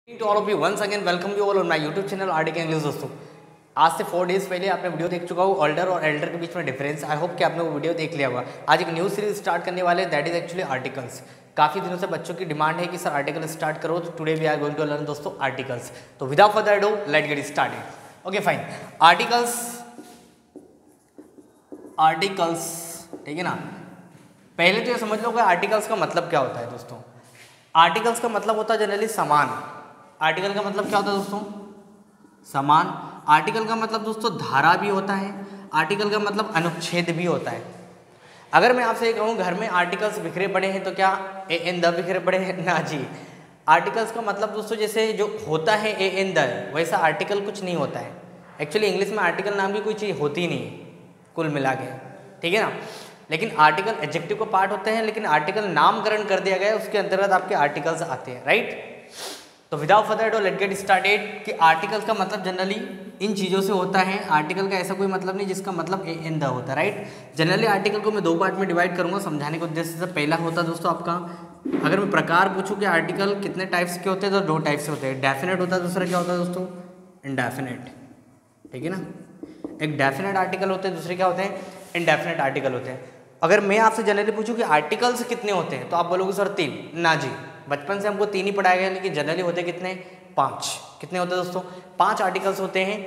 To all of you once again welcome you all on my YouTube channel article English. दोस्तों आज से 4 days पहले आपने video देख चुका हूँ ऑल्डर और एल्डर के बीच में डिफरेंस। आई होप कि आपने वो वीडियो देख लिया होगा। आज एक न्यू सीरीज स्टार्ट करने वाले दैट इज एक्चुअली आर्टिकल्स। काफ़ी दिनों से बच्चों की डिमांड है कि सर आर्टिकल स्टार्ट करो, तो today we are going to learn दोस्तों आर्टिकल्स। तो without further ado let's get started. Okay fine, articles ठीक है ना। पहले तो ये समझ लो कि आर्टिकल्स का मतलब क्या होता है दोस्तों। आर्टिकल्स का मतलब होता है जनरली समान। आर्टिकल का मतलब क्या होता है दोस्तों? समान। आर्टिकल का मतलब दोस्तों धारा भी होता है। आर्टिकल का मतलब अनुच्छेद भी होता है। अगर मैं आपसे ये कहूँ घर में आर्टिकल्स बिखरे पड़े हैं तो क्या ए एन द बिखरे पड़े हैं? ना जी। आर्टिकल्स का मतलब दोस्तों जैसे जो होता है ए एन द, वैसा आर्टिकल कुछ नहीं होता है। एक्चुअली इंग्लिश में आर्टिकल नाम की कोई चीज़ होती ही नहीं है कुल मिला के, ठीक है ना। लेकिन आर्टिकल एडजेक्टिव का पार्ट होते हैं, लेकिन आर्टिकल नामकरण कर दिया गया है, उसके अंतर्गत आपके आर्टिकल्स आते हैं, राइट। तो without further do let's get started कि आर्टिकल का मतलब जनरली इन चीज़ों से होता है। आर्टिकल का ऐसा कोई मतलब नहीं जिसका मतलब ए एन द होता है, राइट। जनरली आर्टिकल को मैं 2 पार्ट में डिवाइड करूंगा समझाने के उद्देश्य से। पहला होता है दोस्तों आपका, अगर मैं प्रकार पूछूं कि आर्टिकल कितने टाइप्स के होते हैं तो 2 टाइप से होते हैं। डेफिनेट होता है, दूसरा क्या होता है दोस्तों? इनडेफिनेट, ठीक है ना। एक डेफिनेट आर्टिकल होते हैं, दूसरे क्या होते हैं? इनडेफिनेट आर्टिकल होते हैं। अगर मैं आपसे जनरली पूछूं कि आर्टिकल्स कितने होते हैं तो आप बोलोगे सर 3। ना जी, बचपन से हमको 3 ही पढ़ाया गया, लेकिन जनरली होते कितने? 5। कितने होते हैं दोस्तों? 5 आर्टिकल्स होते हैं।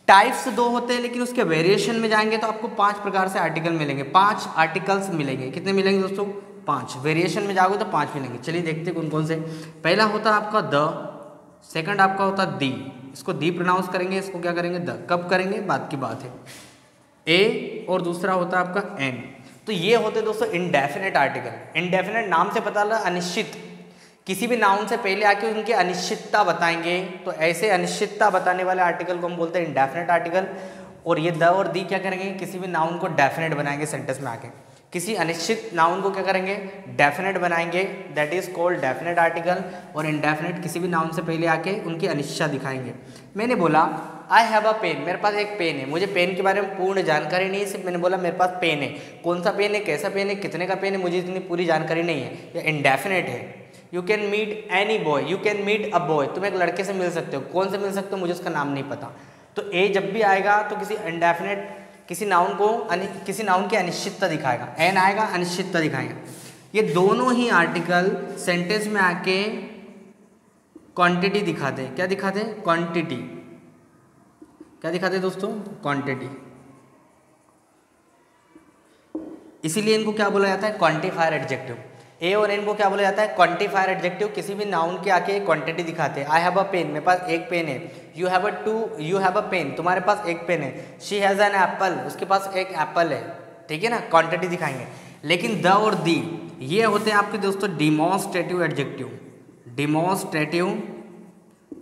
टाइप्स 2 होते हैं, लेकिन उसके वेरिएशन में जाएंगे तो आपको 5 प्रकार से आर्टिकल मिलेंगे। 5 आर्टिकल्स मिलेंगे। कितने मिलेंगे दोस्तों? 5। वेरिएशन में जाओगे तो 5 मिलेंगे। चलिए देखते कौन कौन से। पहला होता है आपका द, सेकंड आपका होता है दी। इसको दी प्रोनाउंस करेंगे, इसको क्या करेंगे? द। कब करेंगे? बात की बात है। ए और दूसरा होता है आपका एन। तो ये होते दोस्तों इनडेफिनेट आर्टिकल। इनडेफिनेट नाम से पता लगा अनिश्चित, किसी भी नाउन से पहले आके उनकी अनिश्चितता बताएंगे, तो ऐसे अनिश्चितता बताने वाले आर्टिकल को हम बोलते हैं इनडेफिनेट आर्टिकल। और ये द और दी क्या करेंगे? किसी भी नाउन को डेफिनेट बनाएंगे सेंटेंस में आके। किसी अनिश्चित नाउन को क्या करेंगे? डेफिनेट बनाएंगे, that is called definite article. और इनडेफिनेट किसी भी नाउन से पहले आके उनकी अनिश्चितता दिखाएंगे। मैंने बोला आई हैव अ पेन, मेरे पास एक पेन है। मुझे पेन के बारे में पूर्ण जानकारी नहीं है, सिर्फ मैंने बोला मेरे पास पेन है। कौन सा पेन है, कैसा पेन है, कितने का पेन है, मुझे इतनी पूरी जानकारी नहीं है। यह इनडेफिनेट है। You can meet any boy, you can meet a boy, तुम एक लड़के से मिल सकते हो। कौन से मिल सकते हो, मुझे उसका नाम नहीं पता। तो ए जब भी आएगा तो किसी इनडेफिनेट किसी नाउन को किसी नाउन की अनिश्चितता दिखाएगा। एन आएगा अनिश्चितता दिखाएगा। ये दोनों ही आर्टिकल सेंटेंस में आके क्वांटिटी दिखाते हैं। क्या दिखाते हैं? क्वांटिटी। क्या दिखाते हैं दोस्तों? क्वांटिटी। इसीलिए इनको क्या बोला जाता है? Quantifier adjective. ए और एन को क्या बोला जाता है? Quantifier adjective. किसी भी नाउन के आके क्वांटिटी दिखाते हैं। आई हैव अ पेन, मेरे पास एक पेन है। यू हैव अ पेन, तुम्हारे पास एक पेन है। शी हैज़ एन एप्पल, उसके पास एक एप्पल है, ठीक है ना। क्वांटिटी दिखाएंगे। लेकिन द और दी ये होते हैं आपके दोस्तों डिमॉन्स्ट्रेटिव एडजेक्टिव। डिमॉन्स्ट्रेटिव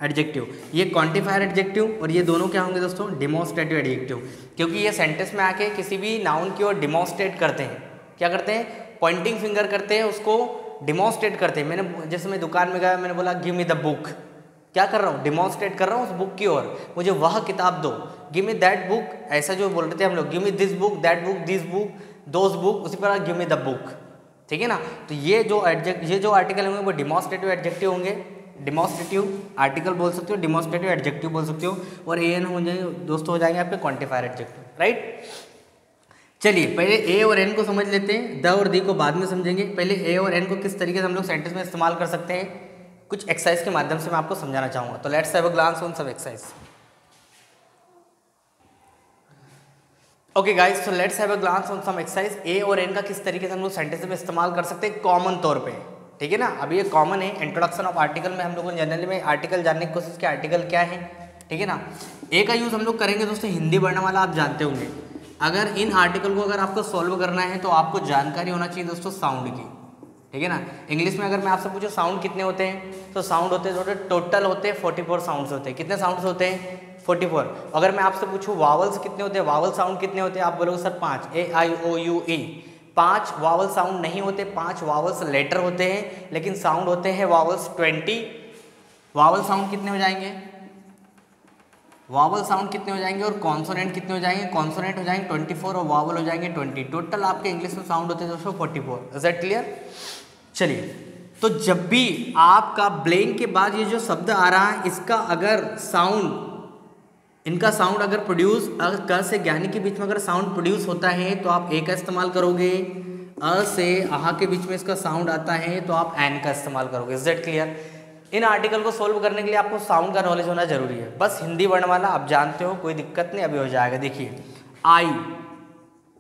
एडजेक्टिव, ये क्वांटिफायर एडजेक्टिव और ये दोनों क्या होंगे दोस्तों? Demonstrative adjective. क्योंकि ये सेंटेंस में आके किसी भी नाउन की ओर डिमॉन्स्ट्रेट करते हैं। क्या करते हैं? पॉइंटिंग फिंगर करते हैं, उसको डिमॉन्स्ट्रेट करते हैं। मैंने जैसे मैं दुकान में गया, मैंने बोला गिव मी द बुक। क्या कर रहा हूँ? डिमॉन्स्ट्रेट कर रहा हूँ उस बुक की ओर, मुझे वह किताब दो। गिव मी दैट बुक, ऐसा जो बोल रहे थे हम लोग, give me this book, that book, this book, those book, उसी पर गिव मी द बुक, ठीक है ना। तो ये जो आर्टिकल होंगे वो डिमॉन्स्ट्रेटिव एडजेक्टिव होंगे। डिमॉन्स्ट्रेटिव आर्टिकल बोल सकते हो, डिमॉन्स्ट्रेटिव एडजेक्टिव बोल सकते हो। और ए एन हो जाएंगे दोस्तों, हो जाएंगे आपके क्वांटिफायर एडजेक्टिव, राइट। चलिए पहले ए और एन को समझ लेते हैं, द और दी को बाद में समझेंगे। पहले ए और एन को किस तरीके से हम लोग सेंटेंस में इस्तेमाल कर सकते हैं, कुछ एक्सरसाइज के माध्यम से मैं आपको समझाना चाहूँगा। तो let's have a glance on some exercise. Okay guys, so let's have a glance on some exercise. A और एन का किस तरीके से हम लोग सेंटेंस में इस्तेमाल कर सकते हैं कॉमन तौर पे, ठीक है ना। अभी ये कॉमन है। इंट्रोडक्शन ऑफ आर्टिकल में हम लोगों ने जनरली में आर्टिकल जानने की कोशिश की, आर्टिकल क्या है, ठीक है ना। ए का यूज़ हम लोग करेंगे दोस्तों हिंदी वर्णमाला, आप जानते होंगे। अगर इन आर्टिकल को अगर आपको सॉल्व करना है तो आपको जानकारी होना चाहिए दोस्तों साउंड की, ठीक है ना। इंग्लिश में अगर मैं आपसे पूछूं साउंड कितने होते हैं, तो साउंड होते हैं टोटल होते हैं 44 साउंड्स होते हैं। कितने साउंड्स होते हैं? 44। अगर मैं आपसे पूछूं वावल्स कितने होते हैं, वावल साउंड कितने होते हैं, आप बोलोगे sir 5, A I O you E. 5 vowel sound नहीं होते, 5 वावल्स लेटर होते हैं, लेकिन साउंड होते हैं वावल्स 20। वावल साउंड कितने हो जाएंगे? वावल साउंड कितने हो जाएंगे? और कॉन्सोनेंट कितने हो जाएंगे? कॉन्सोनेंट हो जाएंगे 24 और वावल हो जाएंगे 20। टोटल आपके इंग्लिश में साउंड होते हैं दोस्तों 44। Is that clear? चलिए तो जब भी आपका ब्लैंक के बाद ये जो शब्द आ रहा है, इसका अगर साउंड, इनका साउंड अगर प्रोड्यूस, क से ज्ञानी के बीच में अगर साउंड प्रोड्यूस होता है तो आप ए का इस्तेमाल करोगे। अ से आहा के बीच में इसका साउंड आता है तो आप एन का इस्तेमाल करोगे। Is that clear? In article को सोल्व करने के लिए आपको साउंड का नॉलेज होना जरूरी है। बस हिंदी वर्णमाला आप जानते हो, कोई दिक्कत नहीं, अभी हो जाएगा। देखिए आई,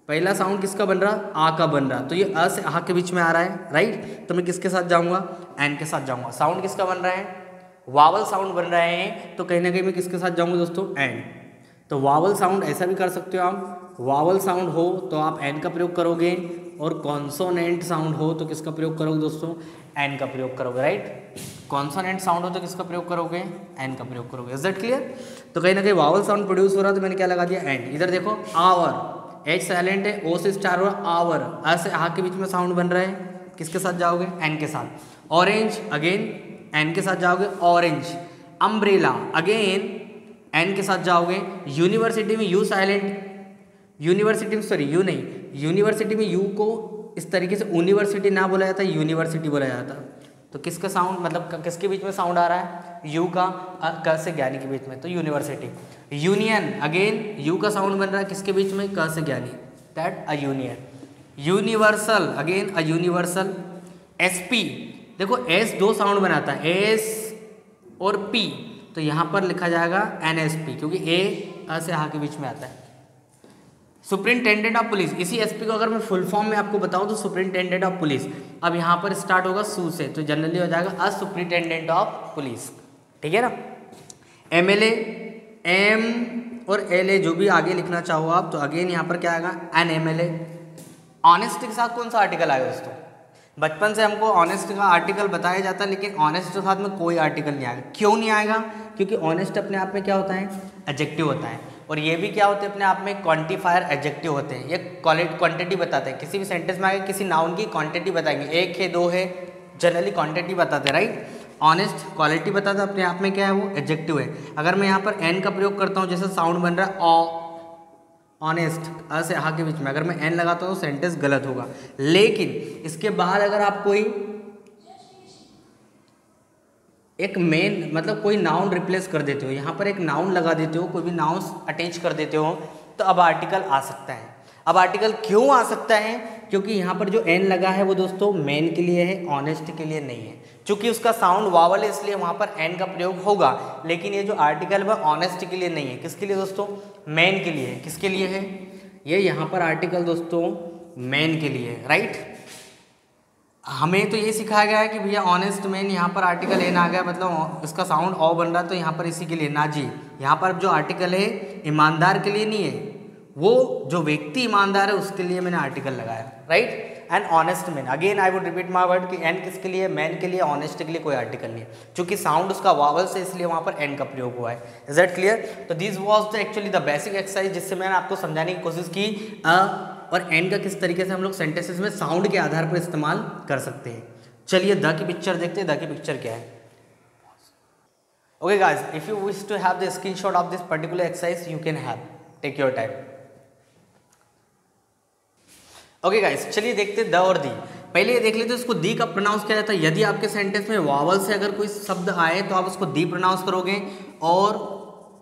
पहला साउंड किसका बन रहा? आ का बन रहा, तो ये अ से आहा के बीच में आ रहा है, राइट। तो मैं किसके साथ जाऊंगा? एन के साथ जाऊंगा। साउंड किसका बन रहा है? वावल साउंड बन रहे हैं, तो कहीं ना कहीं मैं किसके साथ जाऊंगा दोस्तों? एन। तो वावल साउंड ऐसा भी कर सकते हो आप, वावल साउंड हो तो आप एन का प्रयोग करोगे, और कॉन्सोनेंट साउंड हो तो किसका प्रयोग करोगे दोस्तों? एन का प्रयोग करोगे, राइट। कॉन्सोनेंट साउंड हो तो किसका प्रयोग करोगे? एन का प्रयोग करोगे। Is that clear? तो कहीं ना कहीं वावल साउंड प्रोड्यूस हो रहा है तो मैंने क्या लगा दिया? एन। इधर देखो आवर, एच साइलेंट है, ओ से स्टार हुआ, आवर, अ से आ के बीच में साउंड बन रहा है, किसके साथ जाओगे? एन के साथ। ऑरेंज, अगेन एन के साथ जाओगे, ऑरेंज। अम्ब्रेला, अगेन एन के साथ जाओगे। यूनिवर्सिटी में यू साइलेंट, यूनिवर्सिटी में, सॉरी यू नहीं, यूनिवर्सिटी में यू को इस तरीके से यूनिवर्सिटी ना बोला जाता, यूनिवर्सिटी बोला जाता। तो किसका साउंड, मतलब किसके बीच में साउंड आ रहा है? यू का, क से ज्ञानी के बीच में, तो यूनिवर्सिटी। यूनियन, अगेन यू का साउंड बन रहा है किसके बीच में? क से ज्ञानी, that a union. Universal, again a universal. SP, देखो एस दो साउंड बनाता है, एस और पी, तो यहाँ पर लिखा जाएगा एनएसपी, क्योंकि ए अ से आ के बीच में आता है। सुपरिंटेंडेंट ऑफ पुलिस, इसी एसपी को अगर मैं फुल फॉर्म में आपको बताऊं तो सुपरिंटेंडेंट ऑफ पुलिस। अब यहाँ पर स्टार्ट होगा सू से, तो जनरली हो जाएगा अ सुपरिंटेंडेंट ऑफ पुलिस, ठीक है ना। एमएलए, एम और एलए जो भी आगे लिखना चाहो आप, तो अगेन यहाँ पर क्या आएगा? N MLA. ऑनेस्ट के साथ कौन सा आर्टिकल आएगा दोस्तों? बचपन से हमको ऑनेस्ट का आर्टिकल बताया जाता है, लेकिन ऑनेस्ट के साथ में कोई आर्टिकल नहीं आएगा। क्यों नहीं आएगा? क्योंकि ऑनेस्ट अपने आप में क्या होता है? एडजेक्टिव होता है, और ये भी क्या होते हैं अपने आप में? क्वांटिफायर एडजेक्टिव होते हैं। ये क्वांटिटी बताते हैं, किसी भी सेंटेंस में आगे किसी नाउन की क्वांटिटी बताएंगे, एक है, दो है, जनरली क्वांटिटी बताते हैं, राइट। ऑनेस्ट क्वालिटी बताता है, अपने आप में क्या है? वो एडजेक्टिव है। अगर मैं यहाँ पर एन का प्रयोग करता हूँ, जैसे साउंड बन रहा है ऑनेस्ट, अ से आ के बीच में, अगर मैं एन लगाता हूँ तो सेंटेंस गलत होगा। लेकिन इसके बाद अगर आप कोई एक मेन, मतलब कोई नाउन रिप्लेस कर देते हो, यहाँ पर एक नाउन लगा देते हो, कोई भी नाउन अटैच कर देते हो, तो अब आर्टिकल आ सकता है। अब आर्टिकल क्यों आ सकता है? क्योंकि यहाँ पर जो एन लगा है वो दोस्तों मेन के लिए है, ऑनेस्ट के लिए नहीं है। चूंकि उसका साउंड वावल है इसलिए वहाँ पर एन का प्रयोग होगा, लेकिन ये जो आर्टिकल है ऑनेस्ट के लिए नहीं है। किसके लिए दोस्तों? मेन के लिए है। किसके लिए है? ये यहाँ पर आर्टिकल दोस्तों मेन के लिए है, राइट। हमें तो ये सिखाया गया है कि भैया ऑनेस्ट मैन, यहाँ पर आर्टिकल एन आ गया, मतलब इसका साउंड ओ बन रहा है, तो यहाँ पर इसी के लिए ना जी। यहाँ पर जो आर्टिकल है ईमानदार के लिए नहीं है, वो जो व्यक्ति ईमानदार है उसके लिए मैंने आर्टिकल लगाया, right. And honest man, again I would repeat my word कि एन किसके लिए? मैन के लिए। ऑनेस्ट के लिए कोई आर्टिकल नहीं है, क्योंकि साउंड उसका वावल से, इसलिए वहाँ पर एन का प्रयोग हुआ है। Is that clear? तो this was the actually the basic exercise, जिससे मैंने आपको समझाने की कोशिश की और एन का किस तरीके से हम लोग सेंटेंसेस में साउंड के आधार पर इस्तेमाल कर सकते हैं। चलिए द की पिक्चर देखते हैं। द की पिक्चर क्या है? Okay guys, if you wish to have the screenshot of this particular exercise you can have, take your time. Okay guys, चलिए देखते हैं द और दी। पहले ये देख लेते हैं इसको दी का प्रोनाउंस क्या जाता है। यदि आपके सेंटेंस में वावल से अगर कोई शब्द आए तो आप उसको दी प्रोनाउंस करोगे, और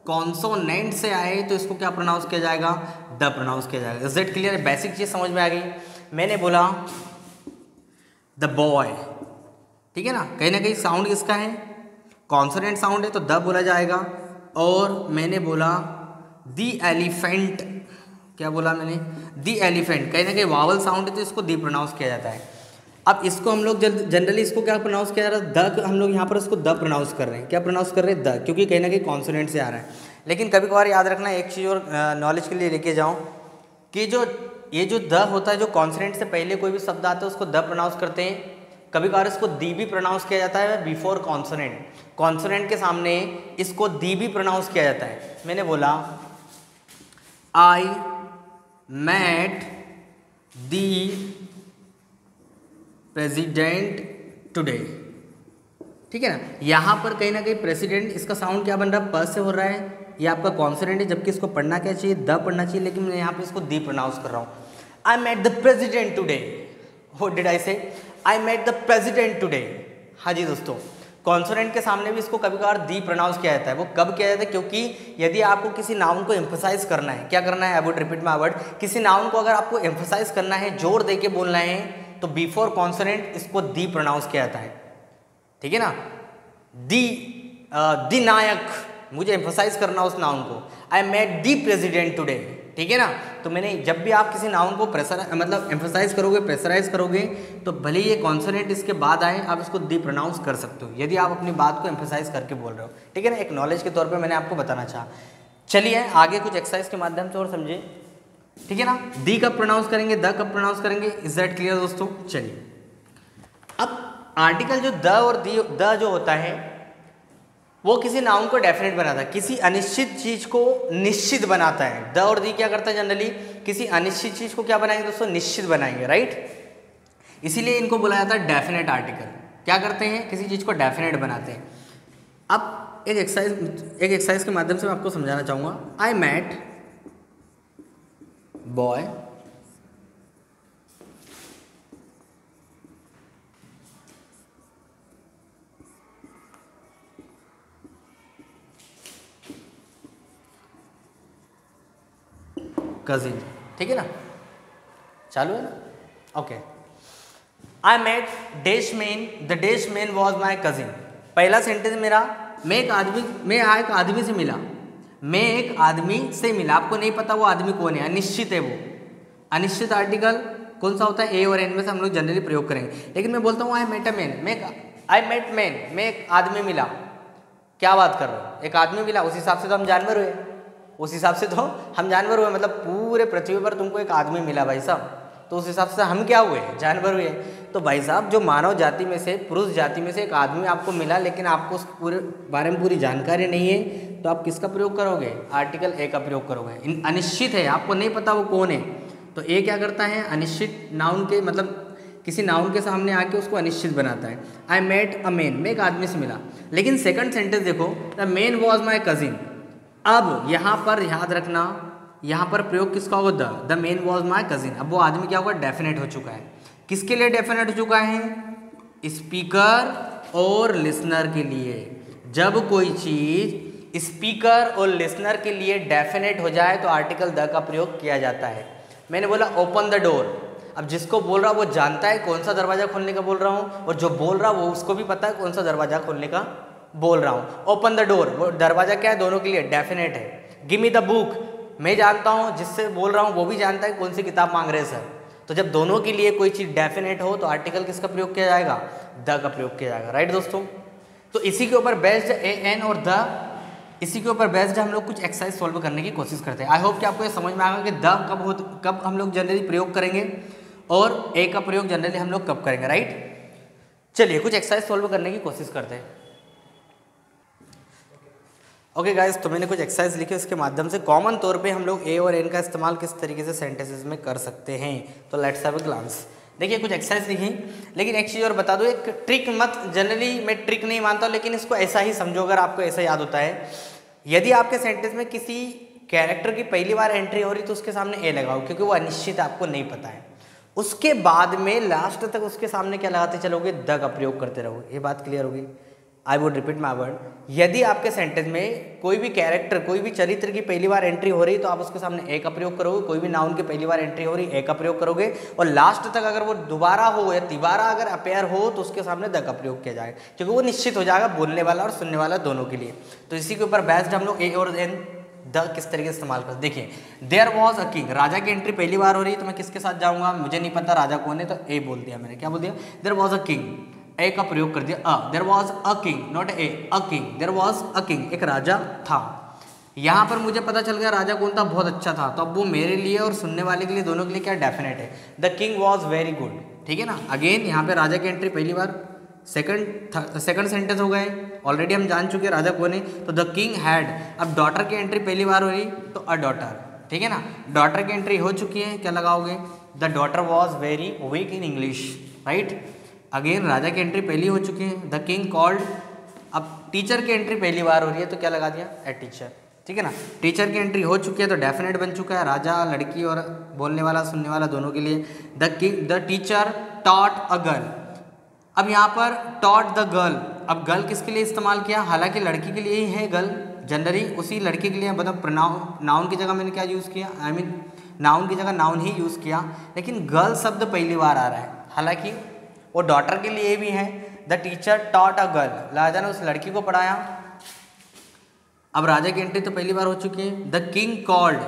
कॉन्सोनेंट से आए तो इसको क्या प्रोनाउंस किया जाएगा? द प्रोनाउंस किया जाएगा। Is that clear? बेसिक चीज समझ में आ गई। मैंने बोला द बॉय, ठीक है ना, कहीं ना कहीं साउंड किसका है? कॉन्सोनेंट साउंड है, तो द बोला जाएगा। और मैंने बोला दी एलिफेंट, क्या बोला मैंने? दी एलिफेंट, कहीं ना कहीं वावल साउंड है तो इसको दी प्रोनाउंस किया जाता है। अब इसको हम लोग जनरली इसको क्या प्रोनाउंस किया जा रहा है? द, हम लोग यहाँ पर इसको द प्रोनाउंस कर रहे हैं। क्या प्रोनाउंस कर रहे हैं? द, क्योंकि कहीं ना कहीं कॉन्सोनेंट से आ रहा है। लेकिन कभी कभार याद रखना, एक चीज़ और नॉलेज के लिए लेके जाऊँ कि जो ये जो द होता है, जो कॉन्सोनेंट से पहले कोई भी शब्द आता है उसको द प्रोनाउंस करते हैं। कभी कभार इसको दी भी प्रोनाउंस किया जाता है बिफोर कॉन्सोनेंट, कॉन्सोनेंट के सामने इसको दी भी प्रोनाउंस किया जाता है। मैंने बोला आई met the president today, ठीक है ना। यहाँ पर कहीं ना कहीं प्रेसिडेंट, इसका साउंड क्या बन रहा है? प से हो रहा है, ये आपका कॉन्सोनेंट है, जबकि इसको पढ़ना क्या चाहिए? द पढ़ना चाहिए, लेकिन मैं यहाँ पे इसको दी प्रोनाउंस कर रहा हूँ। I met the president today, what did I say? I met the president today, हाँ जी दोस्तों, कॉन्सोनेंट के सामने भी इसको कभी कभार दी प्रोनाउंस किया जाता है। वो कब किया जाता है? क्योंकि यदि आपको किसी नाउन को एम्फसाइज करना है, क्या करना है? I would repeat my word, किसी नाउन को अगर आपको एम्फसाइज करना है, जोर दे के बोलना है, तो बिफोर कॉन्सोनेंट इसको दी प्रोनाउंस किया जाता है, ठीक है ना। दी नायक, मुझे एम्फसाइज करना उस नाउन को, I met the president today, ठीक है ना। तो मैंने जब भी आप किसी नाउन को मतलब एम्फसाइज करोगे, प्रेशराइज करोगे, तो भले ये कॉन्सोनेंट इसके बाद आए, आप इसको दी प्रोनाउंस कर सकते हो यदि आप अपनी बात को एम्फसाइज करके बोल रहे हो, ठीक है ना। एक नॉलेज के तौर पे मैंने आपको बताना चाहा। चलिए आगे कुछ एक्सरसाइज के माध्यम से और समझे, ठीक है ना। दी कब प्रोनाउंस करेंगे, द कब प्रोनाउंस करेंगे, इज दैट क्लियर दोस्तों। चलिए अब आर्टिकल जो द और द जो होता है वो किसी नाउन को डेफिनेट बनाता है, किसी अनिश्चित चीज को निश्चित बनाता है। द और दी क्या करता है? जनरली किसी अनिश्चित चीज को क्या बनाएंगे दोस्तों? निश्चित बनाएंगे, राइट। इसीलिए इनको बोला जाता है डेफिनेट आर्टिकल। क्या करते हैं? किसी चीज को डेफिनेट बनाते हैं। अब एक एक्सरसाइज के माध्यम से मैं आपको समझाना चाहूंगा। आई मेट बॉय कजिन, ठीक है ना, चालू है ना, okay. I met dash man, the dash man was my cousin. पहला सेंटेंस मेरा, मैं एक आदमी से मिला, मैं एक आदमी से मिला। आपको नहीं पता वो आदमी कौन है, अनिश्चित है वो। अनिश्चित आर्टिकल कौन सा होता है? ए और एन में से हम लोग जनरली प्रयोग करेंगे। लेकिन मैं बोलता हूँ आई मेट अ मैन, मैं एक आदमी मिला। क्या बात कर रहे हो? एक आदमी मिला, उस हिसाब से तो हम जानवर हुए, मतलब पूरे पृथ्वी पर तुमको एक आदमी मिला भाई साहब, तो उस हिसाब से हम क्या हुए? जानवर हुए। तो भाई साहब जो मानव जाति में से, पुरुष जाति में से एक आदमी आपको मिला, लेकिन आपको उस पूरे बारे में पूरी जानकारी नहीं है, तो आप किसका प्रयोग करोगे? आर्टिकल ए का प्रयोग करोगे। अनिश्चित है, आपको नहीं पता वो कौन है, तो ए क्या करता है? अनिश्चित नाउन के, मतलब किसी नाउन के सामने आके उसको अनिश्चित बनाता है। आई मेट अ मैन, मैं एक आदमी से मिला। लेकिन सेकंड सेंटेंस देखो, the man was my cousin. अब यहाँ पर याद रखना, यहाँ पर प्रयोग किसका होगा? The man was my cousin. अब वो आदमी क्या होगा? डेफिनेट हो चुका है। किसके लिए डेफिनेट हो चुका है? स्पीकर और लिसनर के लिए। जब कोई चीज स्पीकर और लिसनर के लिए डेफिनेट हो जाए तो आर्टिकल द का प्रयोग किया जाता है। मैंने बोला ओपन द डोर, अब जिसको बोल रहा वो जानता है कौन सा दरवाजा खोलने का बोल रहा हूँ, और जो बोल रहा वो उसको भी पता है कौन सा दरवाजा खोलने का बोल रहा हूँ। ओपन द डोर, वो दरवाजा क्या है? दोनों के लिए डेफिनेट है। गिव मी द बुक, मैं जानता हूँ, जिससे बोल रहा हूँ वो भी जानता है कौन सी किताब मांग रहे सर। तो जब दोनों के लिए कोई चीज़ डेफिनेट हो तो आर्टिकल किसका प्रयोग किया जाएगा? द का प्रयोग किया जाएगा, राइट दोस्तों। तो इसी के ऊपर बेस्ड ए एन और द, इसी के ऊपर बेस्ड हम लोग कुछ एक्सरसाइज सॉल्व करने की कोशिश करते हैं। आई होप कि आपको ये समझ में आएगा कि द कब हम लोग जनरली प्रयोग करेंगे और ए का प्रयोग जनरली हम लोग कब करेंगे, राइट। चलिए कुछ एक्सरसाइज सॉल्व करने की कोशिश करते हैं। ओके गाइस, तो मैंने कुछ एक्सरसाइज लिखे, उसके माध्यम से कॉमन तौर पे हम लोग ए और एन का इस्तेमाल किस तरीके से सेंटेंसेस में कर सकते हैं। तो लेट्स हैव अ ग्लांस। देखिए कुछ एक्सरसाइज लिखी, लेकिन एक चीज़ और बता दूँ, एक ट्रिक मत, जनरली मैं ट्रिक नहीं मानता हूँ, लेकिन इसको ऐसा ही समझो अगर आपको ऐसा याद होता है। यदि आपके सेंटेंस में किसी कैरेक्टर की पहली बार एंट्री हो रही तो उसके सामने ए लगाओ, क्योंकि वो अनिश्चित आपको नहीं पता है। उसके बाद में लास्ट तक उसके सामने क्या लगाते चलोगे? द का प्रयोग करते रहोगे। ये बात क्लियर होगी। I would repeat my word, यदि आपके सेंटेंस में कोई भी कैरेक्टर, कोई भी चरित्र की पहली बार एंट्री हो रही तो आप उसके सामने ए का प्रयोग करोगे, कोई भी नाउन की पहली बार एंट्री हो रही ए का प्रयोग करोगे, और लास्ट तक अगर वो दोबारा हो या तिबारा अगर अपेयर हो तो उसके सामने द का प्रयोग किया जाएगा, क्योंकि वो निश्चित हो जाएगा बोलने वाला और सुनने वाला दोनों के लिए। तो इसी के ऊपर बेस्ड हम लोग ए और एन द किस तरीके से इस्तेमाल कर। देखिए देयर वॉज अ किंग, राजा की एंट्री पहली बार हो रही तो मैं किसके साथ जाऊंगा? मुझे नहीं पता राजा कौन है, तो ए बोल दिया मैंने। क्या बोल दिया? There was a king, a का प्रयोग कर दिया a. There was a king, not a, a king. There was a king, एक राजा था। यहाँ पर मुझे पता चल गया राजा कौन था, बहुत अच्छा था, तो अब वो मेरे लिए और सुनने वाले के लिए, दोनों के लिए क्या डेफिनेट है? The king was very good, ठीक है ना। अगेन यहाँ पे राजा की एंट्री पहली बार, सेकंड सेंटेंस हो गए, ऑलरेडी हम जान चुके हैं राजा कौन है, तो द किंग हैड। अब डॉटर की एंट्री पहली बार हो रही तो अ डॉटर, ठीक है ना। डॉटर की एंट्री हो चुकी है, क्या लगाओगे? The daughter was very weak in English, right. Again राजा की एंट्री पहली हो चुकी है, द किंग कॉल्ड। अब टीचर की एंट्री पहली बार हो रही है तो क्या लगा दिया? ए टीचर, ठीक है ना। टीचर की एंट्री हो चुकी है तो डेफिनेट बन चुका है, राजा, लड़की और बोलने वाला सुनने वाला दोनों के लिए। The teacher taught a girl, अब यहाँ पर टॉट द गर्ल, अब गर्ल किसके लिए इस्तेमाल किया, हालांकि लड़की के लिए ही है गर्ल, जनरली उसी लड़के के लिए, मतलब प्रोनाउन नाउन की जगह मैंने क्या यूज़ किया, आई मीन नाउन की जगह नाउन ही यूज़ किया, लेकिन गर्ल शब्द पहली बार आ रहा है, हालांकि वो डॉटर के लिए भी है। The teacher taught a girl, राजा ने उस लड़की को पढ़ाया। अब राजा की एंट्री तो पहली बार हो चुकी है। The king called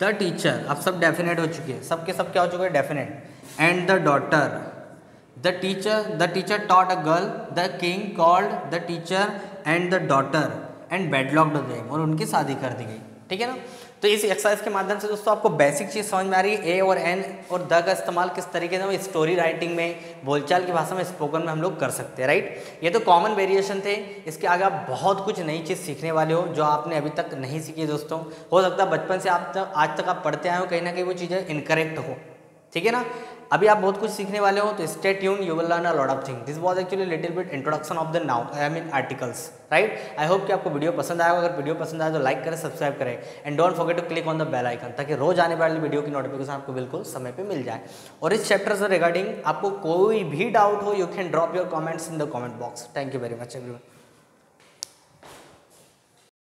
the teacher, अब सब डेफिनेट हो चुके हैं, सब के सब क्या हो चुके हैं, definite. And the daughter, the teacher taught a girl, the king called the teacher and the daughter and wedlocked them, और उनकी शादी कर दी गई। ठीक है ना। तो इस एक्सरसाइज के माध्यम से दोस्तों आपको बेसिक चीज़ समझ में आ रही है, ए और एन और द का इस्तेमाल किस तरीके से स्टोरी राइटिंग में, बोलचाल की भाषा में, स्पोकन में हम लोग कर सकते हैं, राइट। ये तो कॉमन वेरिएशन थे, इसके आगे आप बहुत कुछ नई चीज़ सीखने वाले हो जो आपने अभी तक नहीं सीखी दोस्तों। हो सकता है बचपन से आप तक आज तक आप पढ़ते आए हो, कहीं ना कहीं वो चीज़ें इनकरेक्ट हो, ठीक है ना। अभी आप बहुत कुछ सीखने वाले हो, तो stay tune, you will learn a lot of thing. This was actually little bit introduction of the noun, I mean articles, right. I hope कि आपको वीडियो पसंद आएगा। अगर वीडियो पसंद आए तो लाइक करें, सब्सक्राइब करें and don't forget to click on the bell icon, ताकि रोज आने वाली वीडियो की नोटिफिकेशन आपको बिल्कुल समय पे मिल जाए। और इस चैप्टर से रिगार्डिंग आपको कोई भी डाउट हो, you can drop your comments in the comment box. Thank you very much everyone.